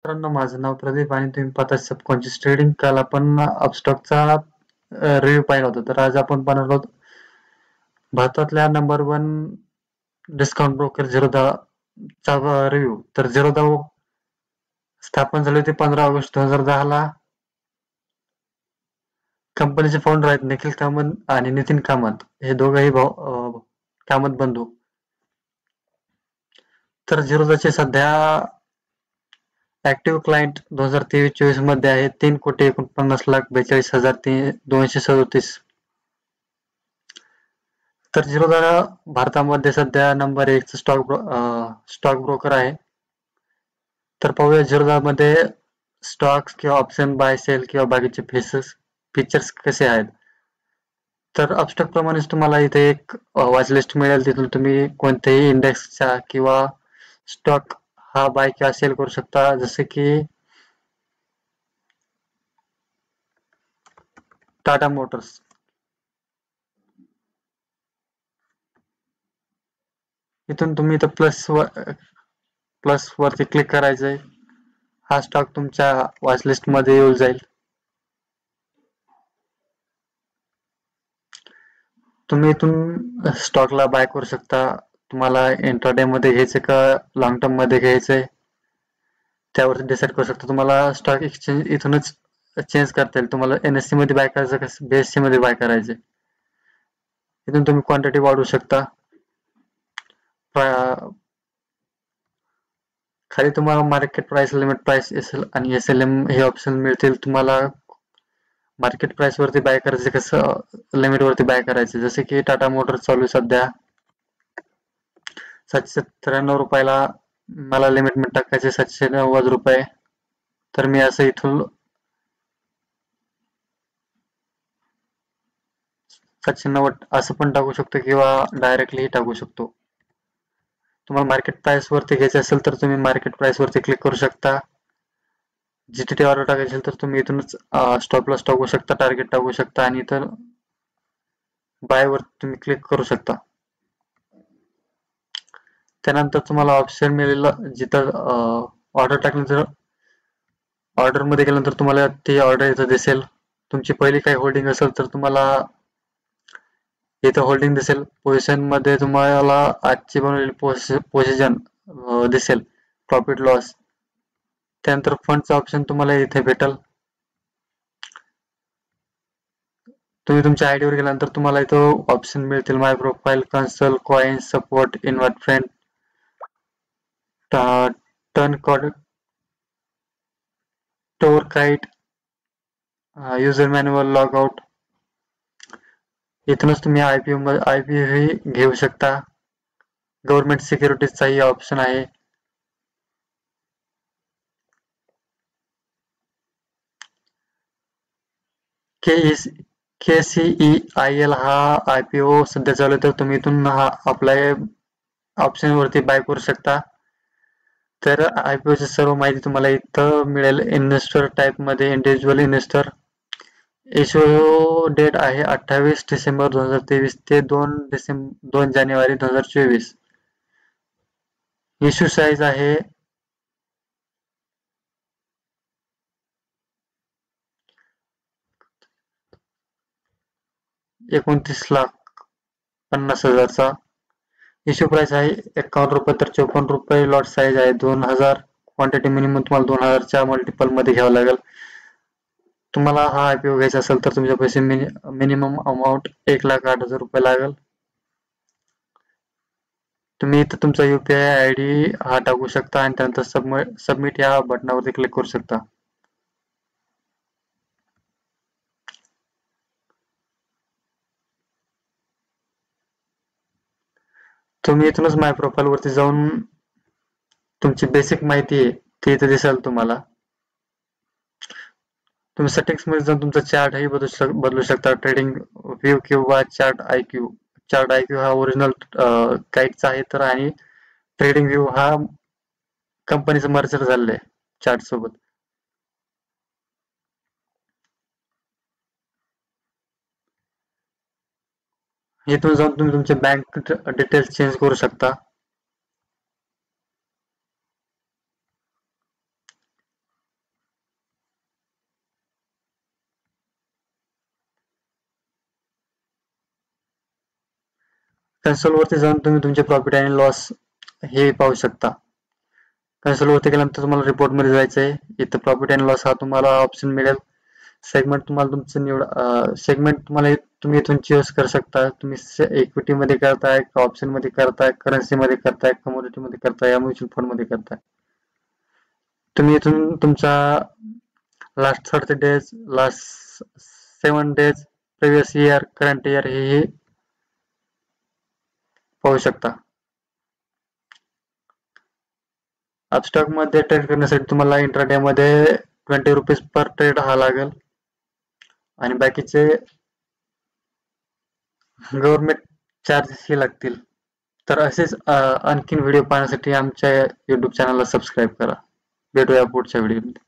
मित्रांनो, माझं नाव प्रदीप आणि तुम्ही पाहता सबकॉन्शियस ट्रेडिंग. काल आपण अपस्टॉकचा रिव्ह्यू पाहिला होता. तर आज आपण पाहणार आहोत भारतातल्या नंबर 1 डिस्काउंट ब्रोकर झिरोधा चा रिव्ह्यू. तर झिरोधा स्थापन झाले होते 15 ऑगस्ट 2010 ला. कंपनीचे फाउंडर आहेत निखिल कामत आणि नितीन कामत, हे दोघंही कामत बंधू. तर झिरोधाचे सध्या ऍक्टिव्ह क्लायंट 2023-24 मध्ये आहे 3,49,42,237. तर झिरोधा भारतामध्ये सध्या नंबर 1 स्टॉक ब्रोकर आहे. तर पाहूया झिरोधामध्ये स्टॉक्स किंवा ऑप्शन बाय सेल किंवा बाकीचे फीचर्स कसे आहेत. तर अपस्टॉक प्रमाणेच तुम्हाला इथे एक वॉच लिस्ट मिळेल. तिथून तुम्ही कोणत्याही इंडेक्सचा किंवा स्टॉक हा बाय किंवा सेल करू शकता. जसे की टाटा मोटर्स. इथून तुम्ही इथं प्लस वरती क्लिक करायचंय. हा स्टॉक तुमच्या वॉच लिस्ट मध्ये येऊन जाईल. तुम्ही इथून स्टॉकला बाय करू शकता. तुम्हाला इंट्राडे मध्ये घ्यायचं का लॉंग टर्म मध्ये घ्यायचंय त्यावरती डिसाईड करू शकता. तुम्हाला स्टॉक एक्सचेंज इथूनच चेंज करता येईल. तुम्हाला NSE मध्ये बाय करायचं का BSE मध्ये बाय करायचे. इथून तुम्ही क्वांटिटी वाढवू शकता. खाली तुम्हाला मार्केट प्राइस, लिमिट प्राइस, आणि SLM हे ऑप्शन मिळतील. तुम्हाला मार्केट प्राइस वरती बाय करायचे कसं लिमिट वरती बाय करायचे. जसे की टाटा मोटर्स चालू सध्या 793 रुपयाला, मला लिमिट टाकायचे 790 रुपये. तर मी असं इथून 790 असं पण टाकू शकतो किंवा डायरेक्टली टाकू शकतो. तुम्हाला मार्केट प्राइस वरती घ्यायचं असेल तर तुम्ही मार्केट प्राइस वरती क्लिक करू शकता. GTT ऑर्डर टाकायची असेल तर तुम्ही इथूनच स्टॉप लॉस टाकू शकता, टार्गेट टाकू शकता आणि इथं बाय वर तुम्ही क्लिक करू शकता. त्यानंतर तुम्हाला ऑप्शन मिळेल जिथं ऑर्डर टाकल्यानंतर ऑर्डर मध्ये गेल्यानंतर तुम्हाला ती ऑर्डर इथं दिसेल. तुमची पहिली काही होल्डिंग असेल तर तुम्हाला इथं होल्डिंग दिसेल. पोझिशन मध्ये तुम्हाला आजची बनवलेली पोझिशन दिसेल, प्रॉफिट लॉस. त्यानंतर फंडचं ऑप्शन तुम्हाला इथे भेटेल. तुम्ही तुमच्या आयडी वर गेल्यानंतर तुम्हाला इथं ऑप्शन मिळतील my profile, console, coin, support, invite friend, turn tour Kite, user manual, log out. इथूनच तुम्ही IPO घेऊ शकता. गव्हर्नमेंट सिक्युरिटीजचाही ऑप्शन आहे. KCEIL हा IPO सध्या चालू आहे, तर तुम्ही इथून हा अप्लाय ऑप्शन वरती बाय करू शकता. तर IPO ची सर्व माहिती तुम्हाला इथं मिळेल. इन्व्हेस्टर टाइप मध्ये इंडिव्हिज्युअल इन्व्हेस्टर. इश्यू डेट आहे 28 डिसेंबर 2023 ते 2 जानेवारी 2024. इश्यू साईज आहे 29,50,000चा. इश्यू प्राइस आहे 51 रुपये तर 54 रुपये. लॉट साईज आहे 2000. क्वांटिटी मिनिमम तुम्हाला 2000च्या मल्टिपल मध्ये घ्यावं लागेल. तुम्हाला हा IPO घ्यायचा असेल तर तुमच्या पैसे मिनिमम अमाऊंट 1,08,000 रुपये लागेल. तुम्ही इथं तुमचा UPI ID हा टाकू शकता आणि त्यानंतर सबमिट या बटनावरती क्लिक करू शकता. तुम्ही इथूनच माय प्रोफाइल वरती जाऊन तुमची बेसिक माहिती आहे ती इथे दिसेल तुम्हाला. तुम्ही सेटिंग्स मध्ये जाऊन तुमचा चार्ट ही बदलू शकता. ट्रेडिंग व्ह्यू किंवा चार्ट IQ हा ओरिजिनल गाईडचा आहे तर, आणि ट्रेडिंग व्ह्यू हा कंपनीचं मर्जर झालेलं आहे चार्ट सोबत. इथून जाऊन तुम्ही तुमचे बँक डिटेल्स चेंज करू शकता. कन्सोल वरती जाऊन तुम्ही तुमचे प्रॉफिट आणि लॉस हे पाहू शकता. कन्सोल वरती गेल्यानंतर तुम्हाला रिपोर्ट मध्ये जायचंय. इथं प्रॉफिट अँड लॉस हा तुम्हाला ऑप्शन मिळेल. सेगमेंट तुम्हाला तुमचं सेगमेंट तुम्ही इथून चूज करू शकता. तुम्ही इक्विटी मध्ये करताय, ऑप्शन मध्ये करताय, करन्सी मध्ये करताय, कमोडिटी मध्ये करताय, या म्युच्युअल फंड मध्ये करताय. तुम्ही इथून तुमचा last 30 days, last 7 days, previous year, current year हे पाहू शकता. अपस्टॉक मध्ये ट्रेड करण्यासाठी तुम्हाला इंट्राडे मध्ये 20 रुपीज पर ट्रेड हा लागेल आणि बाकीचे गव्हर्नमेंट चार्जेस हे लागतील. तर असेच आणखीन व्हिडिओ पाहण्यासाठी आमच्या YouTube चॅनलला सबस्क्राईब करा. भेटूया पुढच्या व्हिडिओमध्ये.